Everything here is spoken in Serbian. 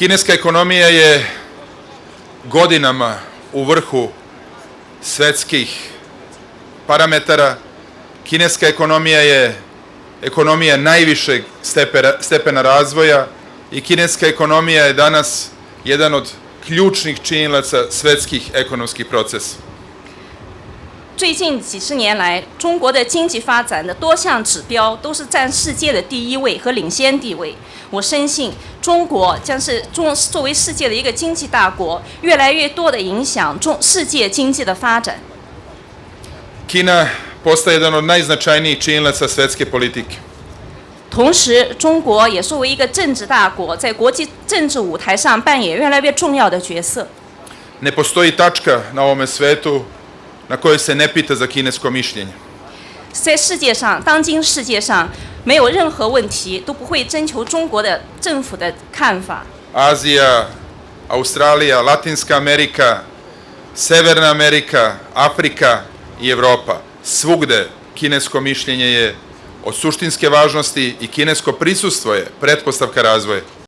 Kineska ekonomija je godinama u vrhu svetskih parametara. Kineska ekonomija je ekonomija najvišeg stepena razvoja i kineska ekonomija je danas jedan od ključnih činilaca svetskih ekonomskih procesa. 最近几十年来，中国的经济发展的多项指标都是占世界的第一位和领先地位。我深信，中国将是作为世界的一个经济大国，越来越多的影响世界经济的发展。Kina postaje jedan od najznačajnijih činilaca svetske politike. 同时，中国也作为一个政治大国，在国际政治舞台上扮演越来越重要的角色。Ne postoji tačka na ovome svetu na kojoj se ne pita za kinesko mišljenje. 在世界上，当今世界上没有任何问题都不会征求中国的政府的看法。Azija, Australija, Latinska Amerika, Severna Amerika, Afrika i Evropa. Svugde kinesko mišljenje je od suštinske važnosti i kinesko prisustvo je pretpostavka razvoja.